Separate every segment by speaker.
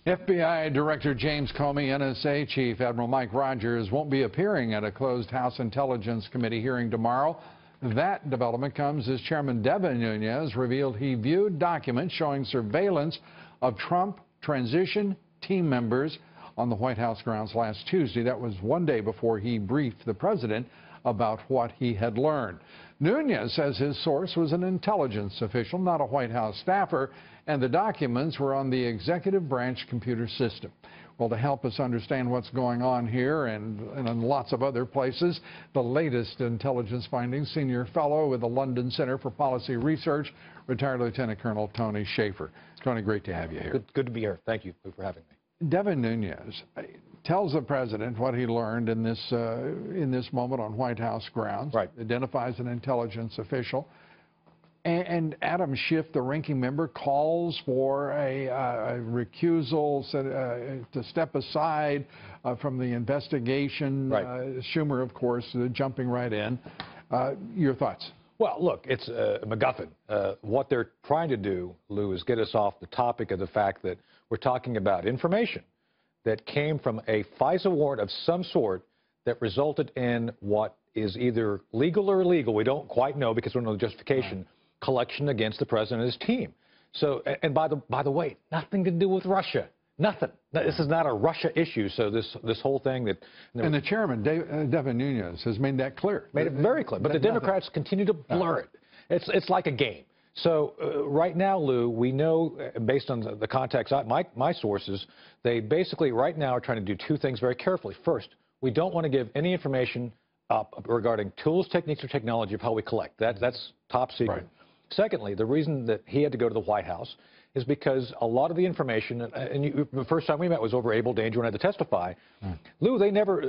Speaker 1: FBI Director James Comey, NSA Chief Admiral Mike Rogers won't be appearing at a closed House Intelligence Committee hearing tomorrow. That development comes as Chairman Devin Nunes revealed he viewed documents showing surveillance of Trump transition team members on the White House grounds last Tuesday. That was one day before he briefed the president about what he had learned. Nunes says his source was an intelligence official, not a White House staffer, and the documents were on the executive branch computer system. Well, to help us understand what's going on here and in lots of other places, the latest intelligence findings, senior fellow with the London Center for Policy Research, retired Lieutenant Colonel Tony Shaffer. Tony, great to have you here.
Speaker 2: Good to be here. Thank you for having me.
Speaker 1: Devin Nunes tells the president what he learned in this moment on White House grounds.
Speaker 2: Right.
Speaker 1: Identifies an intelligence official. And Adam Schiff, the ranking member, calls for a recusal to step aside from the investigation.
Speaker 2: Right.
Speaker 1: Schumer, of course, jumping right in. Your thoughts?
Speaker 2: Well, look, it's a MacGuffin. What they're trying to do, Lou, is get us off the topic of the fact that we're talking about information that came from a FISA warrant of some sort that resulted in what is either legal or illegal. We don't quite know because we don't know the justification. Right. Collection against the president and his team. So, and by the way, nothing to do with Russia. Nothing. This is not a Russia issue. So this whole thing that
Speaker 1: and the chairman, Devin Nunes, has made that clear.
Speaker 2: Made it very clear. But the Democrats continue to blur it. It's like a game. So right now, Lou, we know, based on the contacts, my sources, they basically right now are trying to do two things very carefully. First, we don't want to give any information up regarding tools, techniques, or technology of how we collect. That's top secret. Right. Secondly, the reason that he had to go to the White House is because a lot of the information, and the first time we met was over Able Danger when I had to testify. Lou,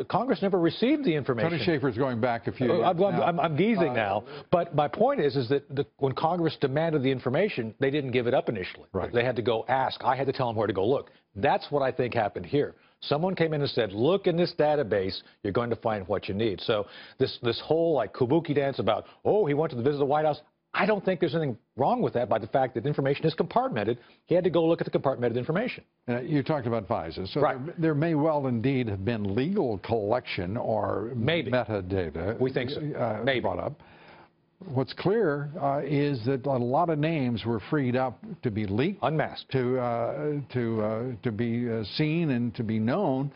Speaker 2: Congress never received the information.
Speaker 1: Tony Shaffer's going back a few years.
Speaker 2: I'm geezing now. But my point is that when Congress demanded the information, they didn't give it up initially.
Speaker 1: Right.
Speaker 2: They had to go ask. I had to tell them where to go look. That's what I think happened here. Someone came in and said, look in this database, you're going to find what you need. So this whole like kabuki dance about, oh, he went to visit the White House, I don't think there's anything wrong with that by the fact that information is compartmented. He had to go look at the compartmented information.
Speaker 1: You talked about FISA. So
Speaker 2: right.
Speaker 1: there may well indeed have been legal collection or
Speaker 2: maybe
Speaker 1: metadata.
Speaker 2: We think so. Maybe.
Speaker 1: Brought up. What's clear is that a lot of names were freed up to be leaked,
Speaker 2: unmasked,
Speaker 1: to be seen and to be known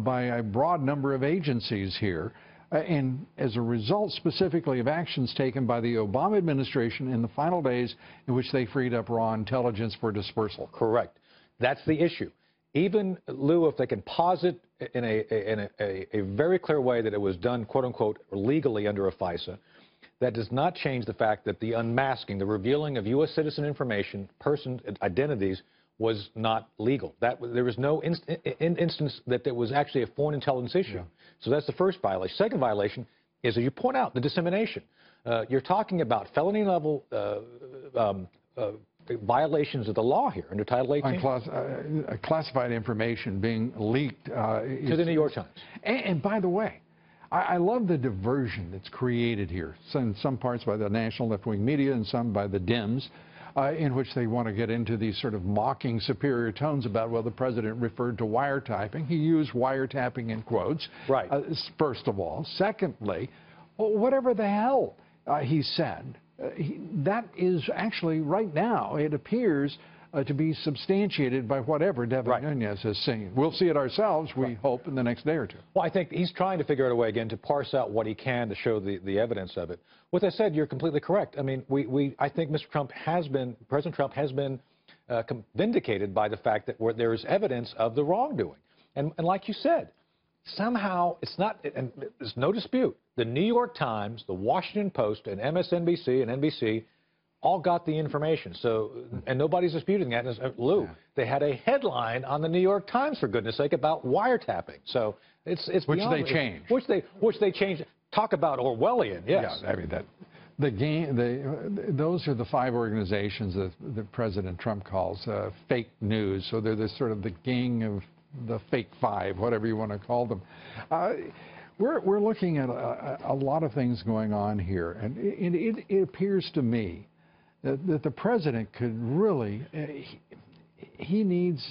Speaker 1: by a broad number of agencies here. And as a result, specifically of actions taken by the Obama administration in the final days in which they freed up raw intelligence for dispersal.
Speaker 2: Correct. That's the issue. Even, Lou, if they can posit in a very clear way that it was done, quote unquote, legally under a FISA, that does not change the fact that the unmasking, the revealing of U.S. citizen information, person identities, was not legal. There was no instance that there was actually a foreign intelligence issue. Yeah. So that's the first violation. Second violation is, as you point out, the dissemination. You're talking about felony level violations of the law here under Title 18.
Speaker 1: Classified information being leaked.
Speaker 2: To the New York Times.
Speaker 1: And by the way, I love the diversion that's created here, in some parts by the national left-wing media and some by the Dems, in which they want to get into these sort of mocking superior tones about, well, the president referred to wiretapping. He used wiretapping in quotes,
Speaker 2: right.
Speaker 1: First of all. Secondly, whatever the hell he said, that is actually right now, it appears to be substantiated by whatever Devin
Speaker 2: right.
Speaker 1: Nunes has seen. We'll see it ourselves, we right. hope, in the next day or two.
Speaker 2: Well, I think he's trying to figure out a way, again, to parse out what he can to show the evidence of it. With that said, you're completely correct. I mean, I think President Trump has been vindicated by the fact that there is evidence of the wrongdoing. And like you said, somehow it's not, and there's no dispute, the New York Times, the Washington Post, and MSNBC and NBC all got the information. So, and nobody's disputing that. Lou, they had a headline on the New York Times, for goodness sake, about wiretapping. So it's
Speaker 1: which they changed.
Speaker 2: Which they changed. Talk about Orwellian, yes.
Speaker 1: Yeah, I mean those are the five organizations that President Trump calls fake news. So they're this sort of the gang of the fake five, whatever you want to call them. We're looking at a lot of things going on here, and it appears to me that the president could really, he needs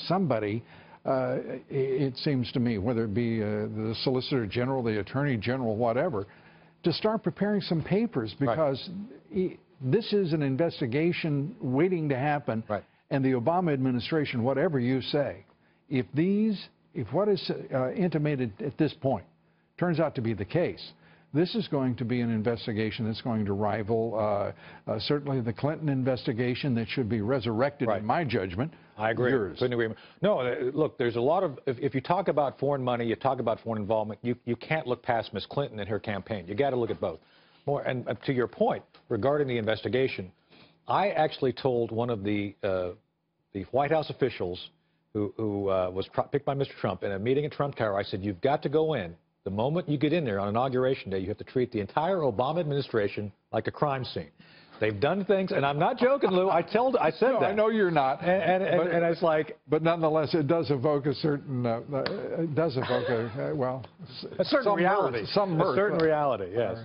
Speaker 1: somebody, it seems to me, whether it be the Solicitor General, the Attorney General, whatever, to start preparing some papers, because this is an investigation waiting to happen.
Speaker 2: Right.
Speaker 1: And the Obama administration, whatever you say, if what is intimated at this point turns out to be the case, this is going to be an investigation that's going to rival certainly the Clinton investigation that should be resurrected, in my judgment.
Speaker 2: I agree.
Speaker 1: Yours.
Speaker 2: Couldn't agree more. No, look, there's a lot of, if you talk about foreign money, you talk about foreign involvement, you can't look past Ms. Clinton and her campaign. You got to look at both. And to your point regarding the investigation, I actually told one of the White House officials who was picked by Mr. Trump in a meeting at Trump Tower, I said, you've got to go in. The moment you get in there on Inauguration Day, you have to treat the entire Obama administration like a crime scene. They've done things, and I'm not joking, Lou. I said that.
Speaker 1: I know you're not.
Speaker 2: And it's like,
Speaker 1: but nonetheless, it does evoke a certain, a certain
Speaker 2: reality.
Speaker 1: Some mirth.
Speaker 2: A certain reality, yes.